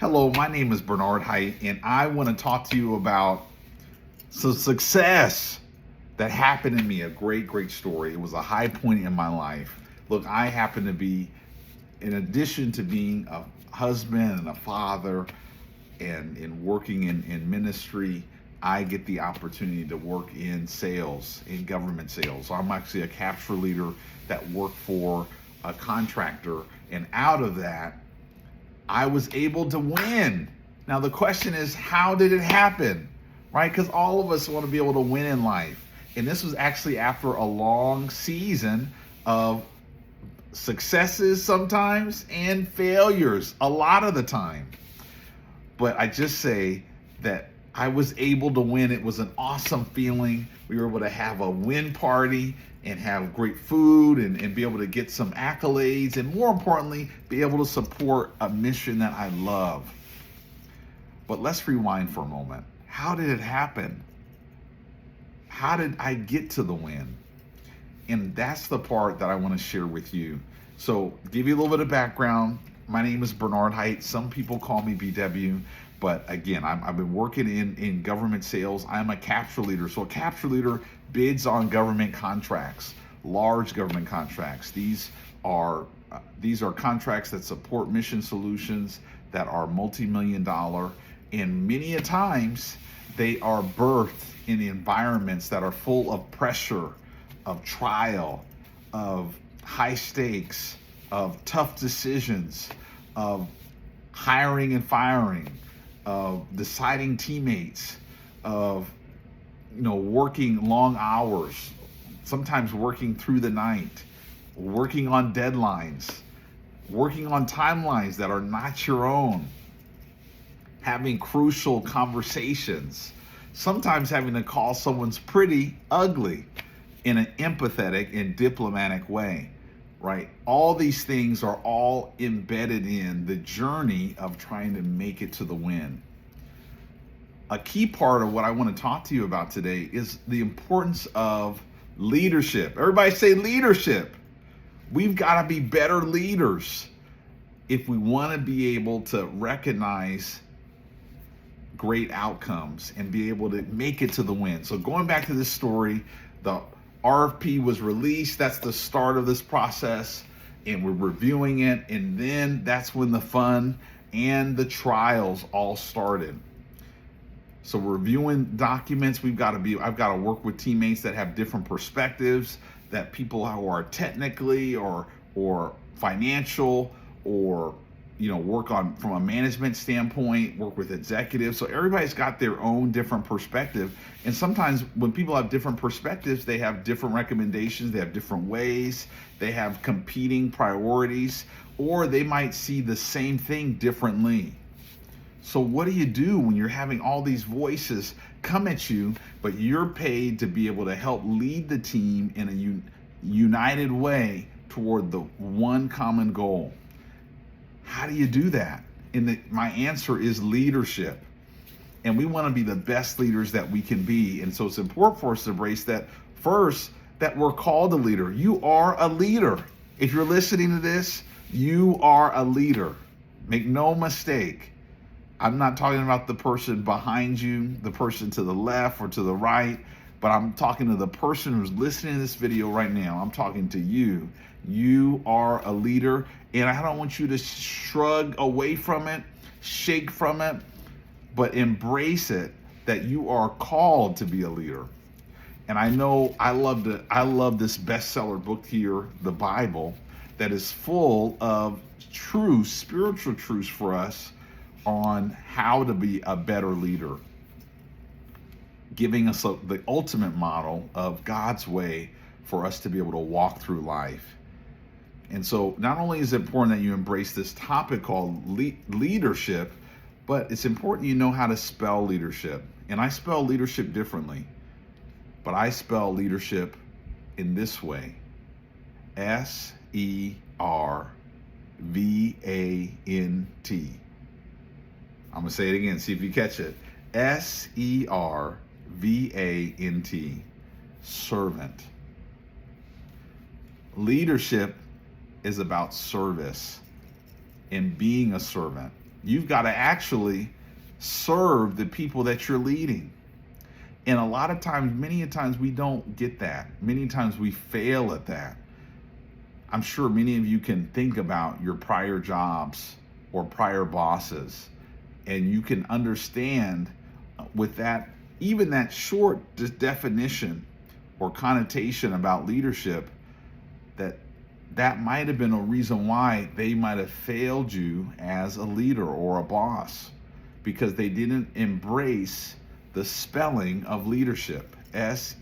Hello, my name is Bernard Height, and I want to talk to you about some success that happened to me. A great story. It was a high point in my life. Look, I happen to be, in addition to being a husband and a father and in working in ministry, I get the opportunity to work in sales, in government sales. So I'm actually a capture leader that worked for a contractor, and out of that, I was able to win. Now, the question is, how did it happen? Right? Because all of us want to be able to win in life. And this was actually after a long season of successes sometimes and failures a lot of the time. But I just say that I was able to win. It was an awesome feeling. We were able to have a win party and have great food and be able to get some accolades and, more importantly, be able to support a mission that I love. But let's rewind for a moment. How did it happen? How did I get to the win? And that's the part that I want to share with you. So, give you a little bit of background. My name is Bernard Height. Some people call me BW. But again, I've been working in government sales. I'm a capture leader. So a capture leader bids on government contracts, large government contracts. These are contracts that support mission solutions that are multi-million dollar. And many a times they are birthed in environments that are full of pressure, of trial, of high stakes, of tough decisions, of hiring and firing, of deciding teammates, of working long hours, sometimes working through the night, working on deadlines, working on timelines that are not your own, having crucial conversations, sometimes having to call someone's pretty ugly in an empathetic and diplomatic way. Right? All these things are all embedded in the journey of trying to make it to the win. A key part of what I want to talk to you about today is the importance of leadership. Everybody say leadership. We've got to be better leaders if we want to be able to recognize great outcomes and be able to make it to the win. So going back to this story, the RFP was released. That's the start of this process, and we're reviewing it, and then that's when the fun and the trials all started. So we're reviewing documents. I've got to work with teammates that have different perspectives, that people who are technically or financial or work on from a management standpoint, work with executives. So everybody's got their own different perspective. And sometimes when people have different perspectives, they have different recommendations, they have different ways, they have competing priorities, or they might see the same thing differently. So what do you do when you're having all these voices come at you, but you're paid to be able to help lead the team in a united way toward the one common goal? How do you do that? And my answer is leadership. And we want to be the best leaders that we can be. And so it's important for us to embrace that first, that we're called a leader. You are a leader. If you're listening to this, you are a leader. Make no mistake. I'm not talking about the person behind you, the person to the left or to the right, but I'm talking to the person who's listening to this video right now. I'm talking to you. You are a leader, and I don't want you to shrug away from it, shake from it, but embrace it, that you are called to be a leader. And I know I love this bestseller book here, the Bible, that is full of truths, spiritual truths for us on how to be a better leader, giving us the ultimate model of God's way for us to be able to walk through life. And so not only is it important that you embrace this topic called leadership, but it's important you know how to spell leadership. And I spell leadership differently, but I spell leadership in this way: SERVANT. I'm going to say it again, see if you catch it. SERVANT, servant. Leadership is about service and being a servant. You've got to actually serve the people that you're leading. And a lot of times, many times we don't get that. Many times we fail at that. I'm sure many of you can think about your prior jobs or prior bosses, and you can understand with that, even that short definition or connotation about leadership, that might have been a reason why they might have failed you as a leader or a boss, because they didn't embrace the spelling of leadership, Servant.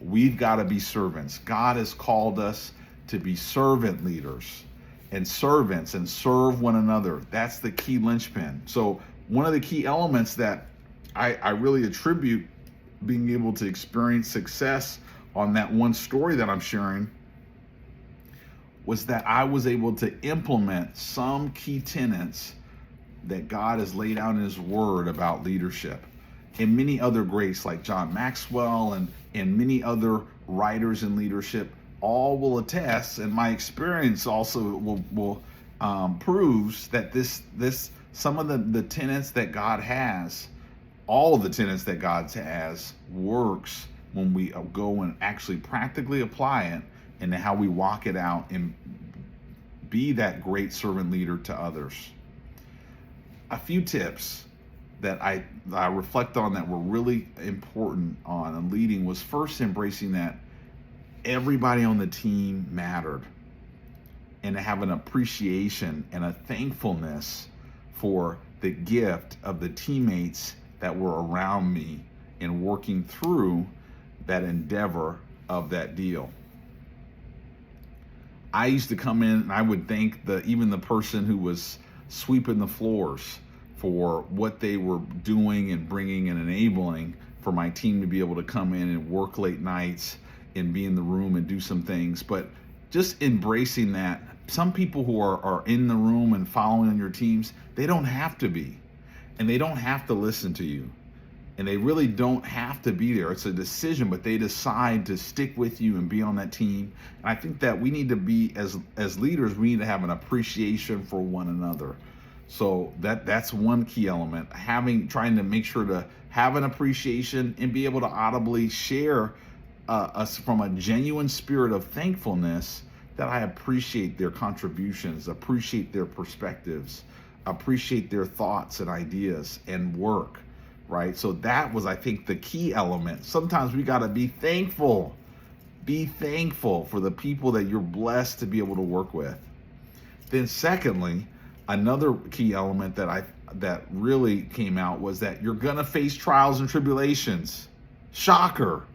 We've got to be servants. God has called us to be servant leaders and servants and serve one another. That's the key linchpin. So one of the key elements that I really attribute being able to experience success on that one story that I'm sharing was that I was able to implement some key tenets that God has laid out in his word about leadership. And many other greats like John Maxwell and many other writers in leadership all will attest, and my experience also will proves that this some of the tenets that God has, all of the tenets that God has, works when we go and actually practically apply it and how we walk it out and be that great servant leader to others. A few tips that I reflect on that were really important on leading was first embracing that everybody on the team mattered, and to have an appreciation and a thankfulness for the gift of the teammates that were around me and working through that endeavor of that deal. I used to come in and I would thank even the person who was sweeping the floors for what they were doing and bringing and enabling for my team to be able to come in and work late nights and be in the room and do some things. But just embracing that some people who are in the room and following on your teams, they don't have to be, and they don't have to listen to you, and they really don't have to be there. It's a decision, but they decide to stick with you and be on that team. And I think that we need to be, as leaders, we need to have an appreciation for one another. So that's one key element, trying to make sure to have an appreciation and be able to audibly share us from a genuine spirit of thankfulness that I appreciate their contributions, appreciate their perspectives, appreciate their thoughts and ideas and work, right? So that was, I think, the key element. Sometimes we got to be thankful. Be thankful for the people that you're blessed to be able to work with. Then secondly, another key element that really came out was that you're going to face trials and tribulations. Shocker.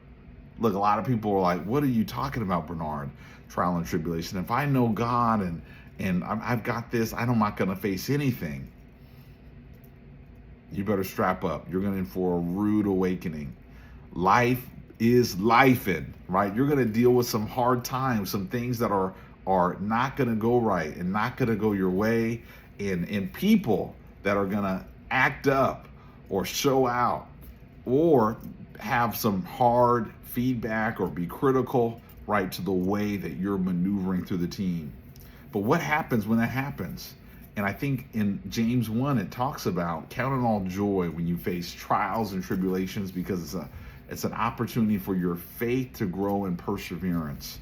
Look, a lot of people are like, what are you talking about, Bernard? Trial and tribulation. If I know God and I've got this, I'm not going to face anything. You better strap up. You're going in for a rude awakening. Life is lifing, right? You're going to deal with some hard times, some things that are not going to go right and not going to go your way, and people that are going to act up or show out or have some hard feedback or be critical, right, to the way that you're maneuvering through the team. But what happens when that happens? And I think in James 1, it talks about count it all joy when you face trials and tribulations, because it's an opportunity for your faith to grow in perseverance.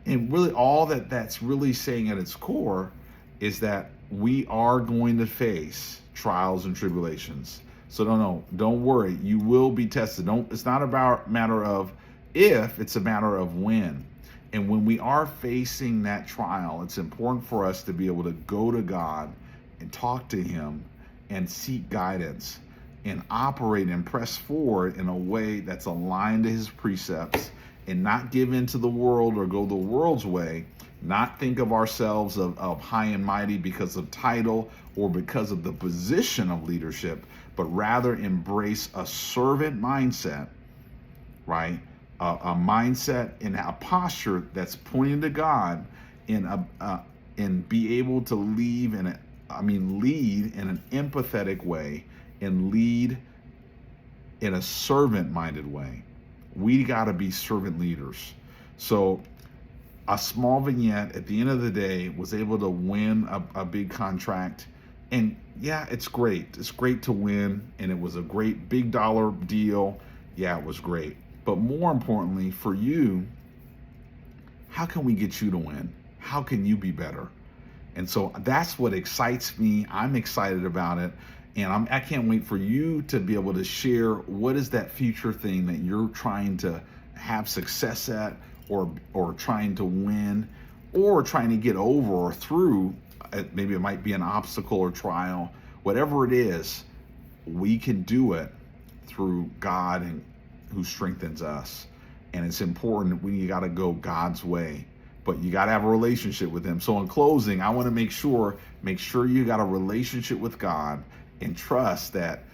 And really all that's really saying at its core is that we are going to face trials and tribulations. So don't worry, you will be tested. It's not about matter of if, it's a matter of when. And when we are facing that trial, it's important for us to be able to go to God and talk to him and seek guidance and operate and press forward in a way that's aligned to his precepts, and not give in to the world or go the world's way, not think of ourselves of high and mighty because of title or because of the position of leadership, but rather embrace a servant mindset, right? A mindset and a posture that's pointing to God, and be able to lead in an empathetic way and lead in a servant-minded way. We got to be servant leaders. So a small vignette at the end of the day was able to win a big contract. And yeah, it's great. It's great to win. And it was a great big dollar deal. Yeah, it was great. But more importantly, for you, how can we get you to win? How can you be better? And so that's what excites me. I'm excited about it. And I can't wait for you to be able to share what is that future thing that you're trying to have success at, or trying to win, or trying to get over or through. Maybe it might be an obstacle or trial. Whatever it is, we can do it through God and who strengthens us. And it's important when you got to go God's way, but you got to have a relationship with him. So in closing, I want to make sure you got a relationship with God, and trust that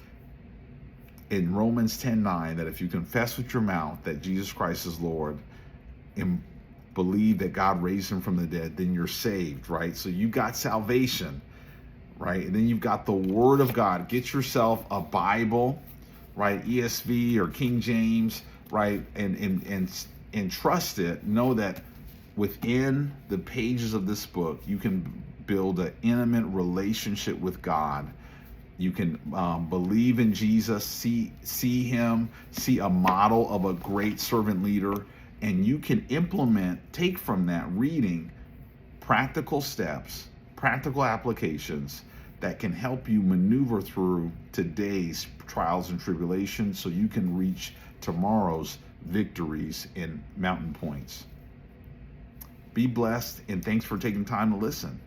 in Romans 10:9, that if you confess with your mouth that Jesus Christ is Lord and believe that God raised him from the dead, then you're saved, right? So you got salvation, right? And then you've got the Word of God. Get yourself a Bible, right? ESV or King James, right? And trust it. Know that within the pages of this book, you can build an intimate relationship with God. You can believe in Jesus, see him, see a model of a great servant leader, and you can take from that reading practical steps, practical applications that can help you maneuver through today's trials and tribulations so you can reach tomorrow's victories and mountain points. Be blessed, and thanks for taking time to listen.